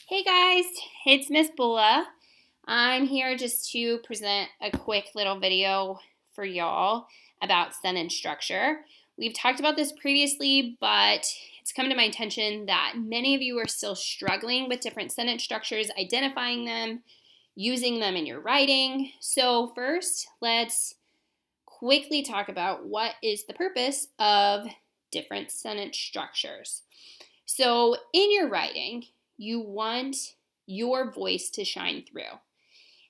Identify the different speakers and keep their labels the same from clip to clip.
Speaker 1: Hey guys, it's Miss Bulla. I'm here just to present a quick little video for y'all about sentence structure. We've talked about this previously, but it's come to my attention that many of you are still struggling with different sentence structures, identifying them, using them in your writing. So first, let's quickly talk about what is the purpose of different sentence structures. So in your writing, you want your voice to shine through.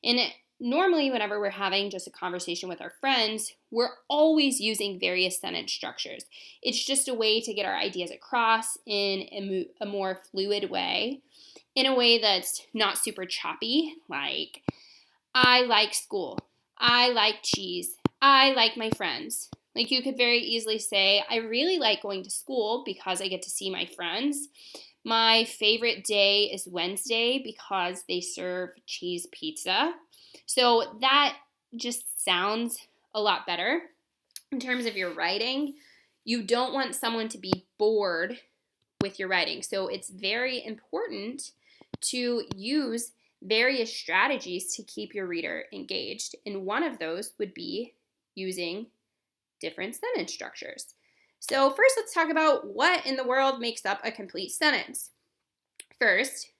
Speaker 1: And normally, whenever we're having just a conversation with our friends, we're always using various sentence structures. It's just a way to get our ideas across in a more fluid way, in a way that's not super choppy, like, I like school, I like cheese, I like my friends. Like, you could very easily say, I really like going to school because I get to see my friends. My favorite day is Wednesday because they serve cheese pizza. So that just sounds a lot better in terms of your writing. You don't want someone to be bored with your writing. So it's very important to use various strategies to keep your reader engaged. And one of those would be using different sentence structures. So first, let's talk about what in the world makes up a complete sentence. First,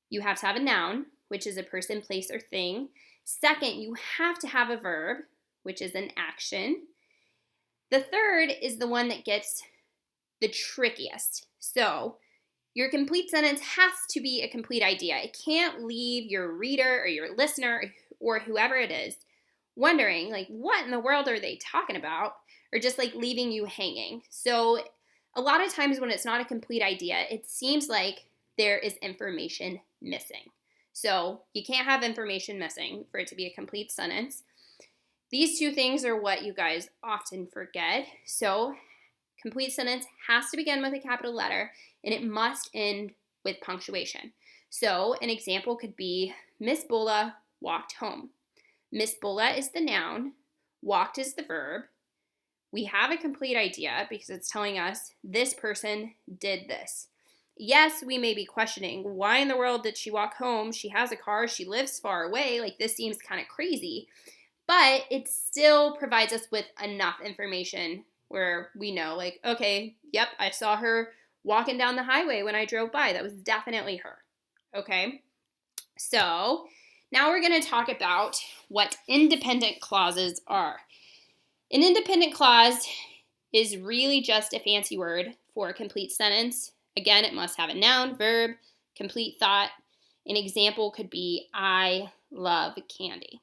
Speaker 1: you have to have a noun, which is a person, place, or thing. Second, you have to have a verb, which is an action. The third is the one that gets the trickiest. So your complete sentence has to be a complete idea. It can't leave your reader or your listener or whoever it is wondering, like, what in the world are they talking about? Or just like leaving you hanging. So a lot of times when it's not a complete idea, it seems like there is information missing. So you can't have information missing for it to be a complete sentence. These two things are what you guys often forget. So complete sentence has to begin with a capital letter and it must end with punctuation. So an example could be Miss Bulla walked home. Miss Bulla is the noun, walked is the verb. We have a complete idea because it's telling us this person did this. Yes, we may be questioning, why in the world did she walk home? She has a car, she lives far away, like this seems kind of crazy. But it still provides us with enough information where we know, like, okay, yep, I saw her walking down the highway when I drove by. That was definitely her. Okay? So now we're going to talk about what independent clauses are. An independent clause is really just a fancy word for a complete sentence. Again, it must have a noun, verb, complete thought. An example could be, I love candy.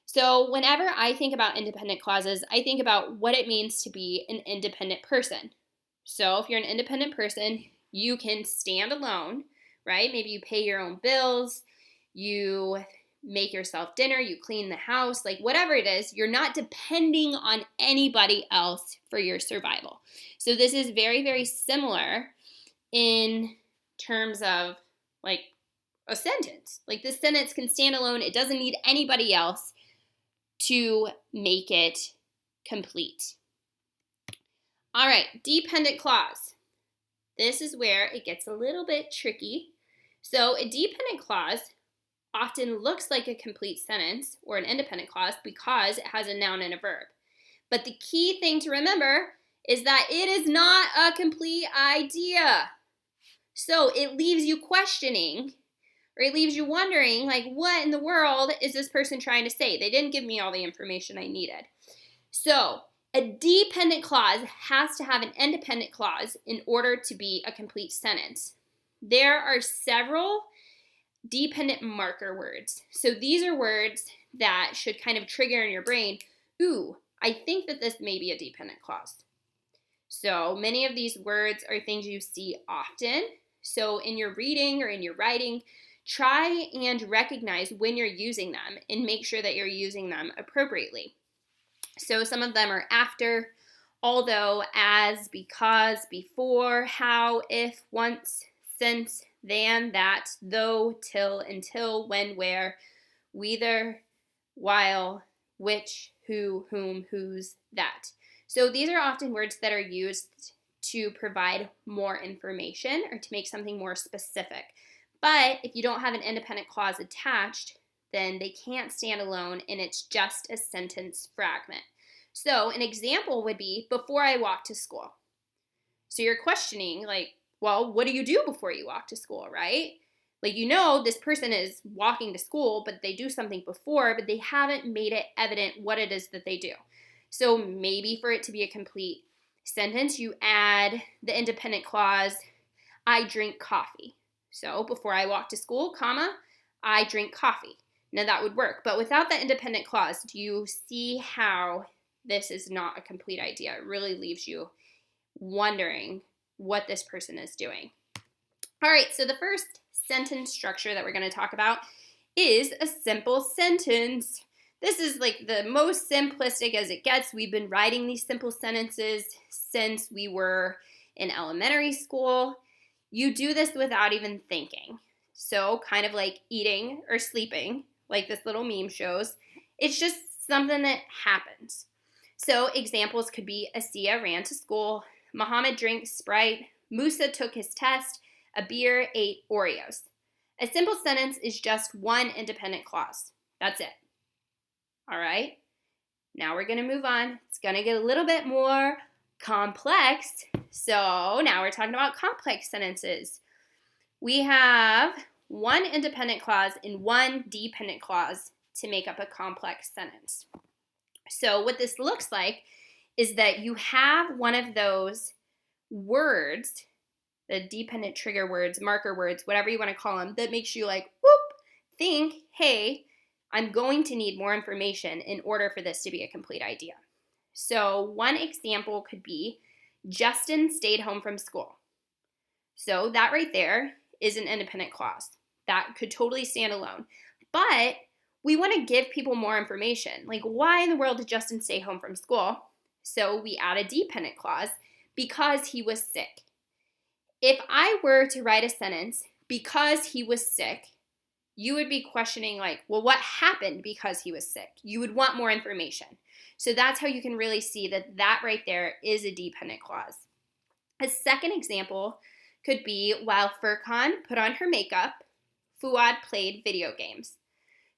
Speaker 1: So whenever I think about independent clauses, I think about what it means to be an independent person. So if you're an independent person, you can stand alone, right? Maybe you pay your own bills, you make yourself dinner, you clean the house, like whatever it is, you're not depending on anybody else for your survival. So this is very, very similar in terms of like a sentence. Like this sentence can stand alone. It doesn't need anybody else to make it complete. All right, dependent clause. This is where it gets a little bit tricky. So a dependent clause often looks like a complete sentence or an independent clause because it has a noun and a verb. But the key thing to remember is that it is not a complete idea. So it leaves you questioning, or it leaves you wondering, like, what in the world is this person trying to say? They didn't give me all the information I needed. So a dependent clause has to have an independent clause in order to be a complete sentence. There are several dependent marker words. So these are words that should kind of trigger in your brain, ooh, I think that this may be a dependent clause. So many of these words are things you see often. So in your reading or in your writing, try and recognize when you're using them and make sure that you're using them appropriately. So some of them are after, although, as, because, before, how, if, once, since, than, that, though, till, until, when, where, whether, while, which, who, whom, whose, that. So these are often words that are used to provide more information or to make something more specific. But if you don't have an independent clause attached, then they can't stand alone and it's just a sentence fragment. So an example would be, before I walk to school. So you're questioning, like, well, what do you do before you walk to school, right? Like, you know, this person is walking to school, but they do something before, but they haven't made it evident what it is that they do. So maybe for it to be a complete sentence, you add the independent clause, I drink coffee. So before I walk to school, comma, I drink coffee. Now that would work. But without the independent clause, do you see how this is not a complete idea? It really leaves you wondering what this person is doing. All right, so the first sentence structure that we're going to talk about is a simple sentence. This is like the most simplistic as it gets. We've been writing these simple sentences since we were in elementary school. You do this without even thinking. So kind of like eating or sleeping, like this little meme shows. It's just something that happens. So examples could be Asiya ran to school, Muhammad drank Sprite, Musa took his test, a beer ate Oreos. A simple sentence is just one independent clause. That's it. All right? Now we're going to move on. It's going to get a little bit more complex. So now we're talking about complex sentences. We have one independent clause and one dependent clause to make up a complex sentence. So what this looks like is that you have one of those words, the dependent trigger words, marker words, whatever you want to call them, that makes you like, whoop, think, hey, I'm going to need more information in order for this to be a complete idea. So one example could be, Justin stayed home from school. So that right there is an independent clause. That could totally stand alone. But we want to give people more information. Like, why in the world did Justin stay home from school? So we add a dependent clause, because he was sick. If I were to write a sentence, because he was sick, you would be questioning like, well, what happened because he was sick? You would want more information. So that's how you can really see that that right there is a dependent clause. A second example could be, while Furkan put on her makeup, Fuad played video games.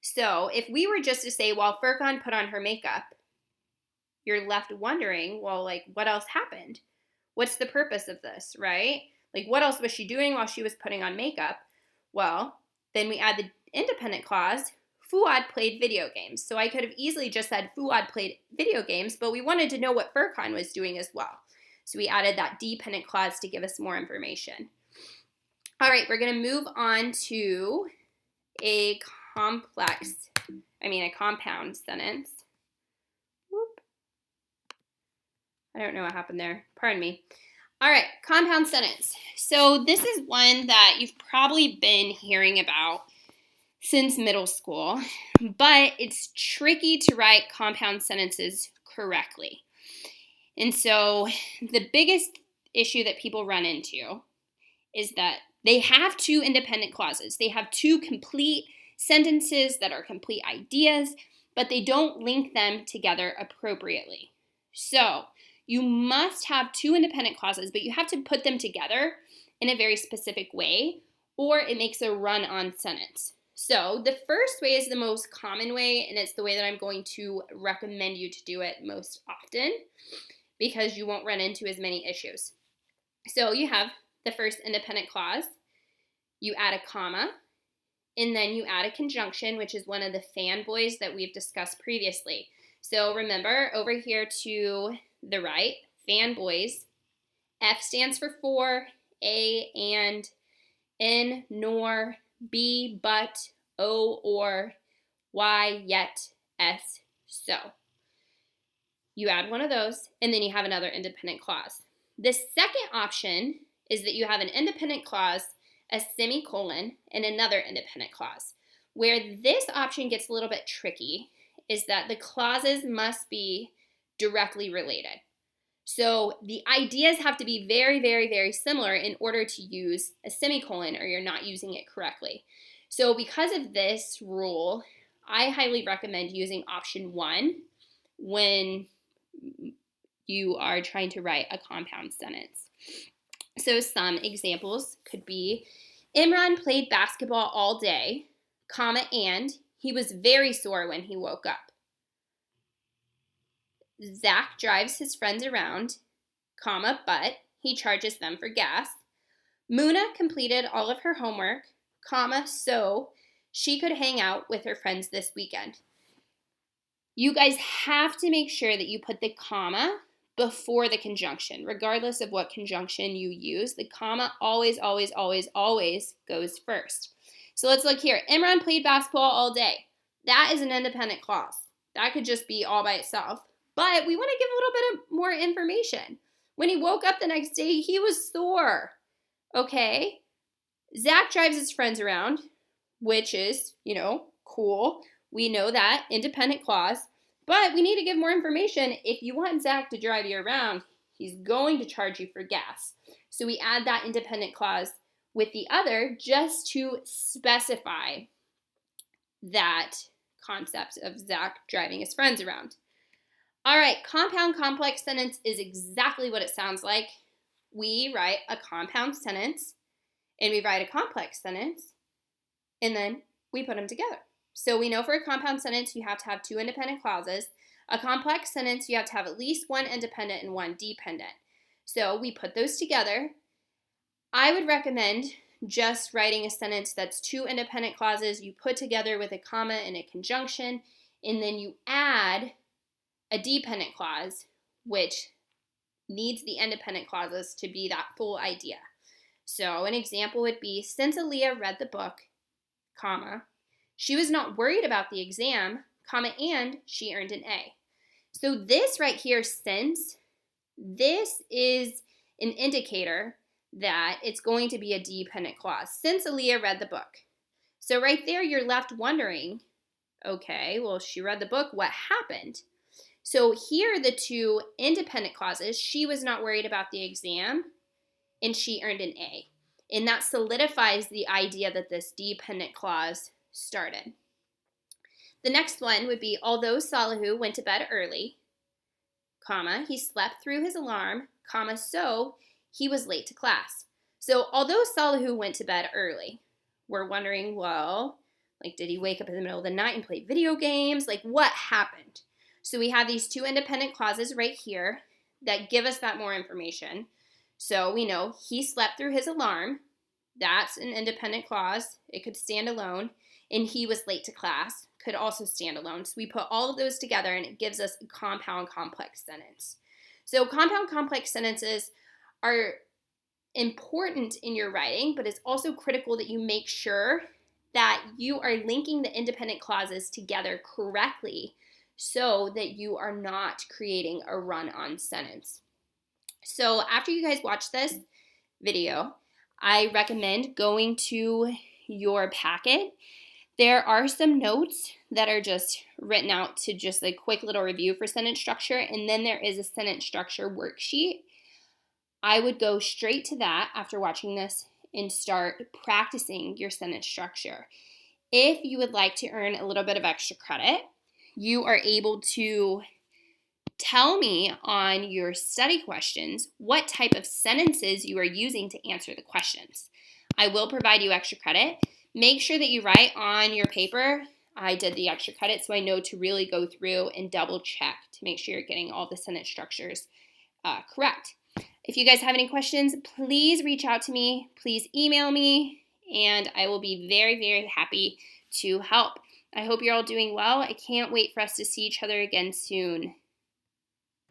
Speaker 1: So if we were just to say, while Furkan put on her makeup, you're left wondering, well, like, what else happened? What's the purpose of this, right? Like, what else was she doing while she was putting on makeup? Well, then we add the independent clause, Fuad played video games. So I could have easily just said Fuad played video games, but we wanted to know what Furkan was doing as well. So we added that dependent clause to give us more information. All right, we're going to move on to a compound sentence. Whoop. I don't know what happened there. Pardon me. All right, compound sentence. So this is one that you've probably been hearing about since middle school, but it's tricky to write compound sentences correctly. And so the biggest issue that people run into is that they have two independent clauses. They have two complete sentences that are complete ideas, but they don't link them together appropriately. So you must have two independent clauses, but you have to put them together in a very specific way, or it makes a run-on sentence. So the first way is the most common way, and it's the way that I'm going to recommend you to do it most often because you won't run into as many issues. So you have the first independent clause, you add a comma, and then you add a conjunction, which is one of the fanboys that we've discussed previously. So remember, over here to the right, fanboys, F stands for, A and, N nor, B but, O or, Y yet, S so. You add one of those, and then you have another independent clause. The second option is that you have an independent clause, a semicolon, and another independent clause. Where this option gets a little bit tricky is that the clauses must be directly related. So the ideas have to be very, very, very similar in order to use a semicolon, or you're not using it correctly. So because of this rule, I highly recommend using option 1 when you are trying to write a compound sentence. So some examples could be, Imran played basketball all day, and he was very sore when he woke up. Zach drives his friends around, but he charges them for gas. Muna completed all of her homework, so she could hang out with her friends this weekend. You guys have to make sure that you put the comma before the conjunction. Regardless of what conjunction you use, the comma always, always, always, always goes first. So let's look here. Imran played basketball all day. That is an independent clause. That could just be all by itself. But we want to give a little bit of more information. When he woke up the next day, he was sore. Okay? Zach drives his friends around, which is, cool. We know that, independent clause. But we need to give more information. If you want Zach to drive you around, he's going to charge you for gas. So we add that independent clause with the other just to specify that concept of Zach driving his friends around. All right, compound complex sentence is exactly what it sounds like. We write a compound sentence, and we write a complex sentence, and then we put them together. So we know for a compound sentence, you have to have two independent clauses. A complex sentence, you have to have at least one independent and one dependent. So we put those together. I would recommend just writing a sentence that's two independent clauses you put together with a comma and a conjunction, and then you add a dependent clause, which needs the independent clauses to be that full idea. So an example would be, since Aaliyah read the book, she was not worried about the exam, and she earned an A. So this right here, since, this is an indicator that it's going to be a dependent clause, since Aaliyah read the book. So right there, you're left wondering, okay, well, she read the book, what happened? So here are the two independent clauses. She was not worried about the exam, and she earned an A. And that solidifies the idea that this dependent clause started. The next one would be, although Salihu went to bed early, he slept through his alarm, so he was late to class. So although Salihu went to bed early, we're wondering, well, did he wake up in the middle of the night and play video games? What happened? So we have these two independent clauses right here that give us that more information. So we know he slept through his alarm. That's an independent clause. It could stand alone. And he was late to class. Could also stand alone. So we put all of those together and it gives us a compound complex sentence. So compound complex sentences are important in your writing, but it's also critical that you make sure that you are linking the independent clauses together correctly so that you are not creating a run-on sentence. So after you guys watch this video, I recommend going to your packet. There are some notes that are just written out to just a quick little review for sentence structure, and then there is a sentence structure worksheet. I would go straight to that after watching this and start practicing your sentence structure. If you would like to earn a little bit of extra credit, you are able to tell me on your study questions what type of sentences you are using to answer the questions. I will provide you extra credit. Make sure that you write on your paper, I did the extra credit, so I know to really go through and double check to make sure you're getting all the sentence structures correct. If you guys have any questions, please reach out to me. Please email me, and I will be very, very happy to help. I hope you're all doing well. I can't wait for us to see each other again soon.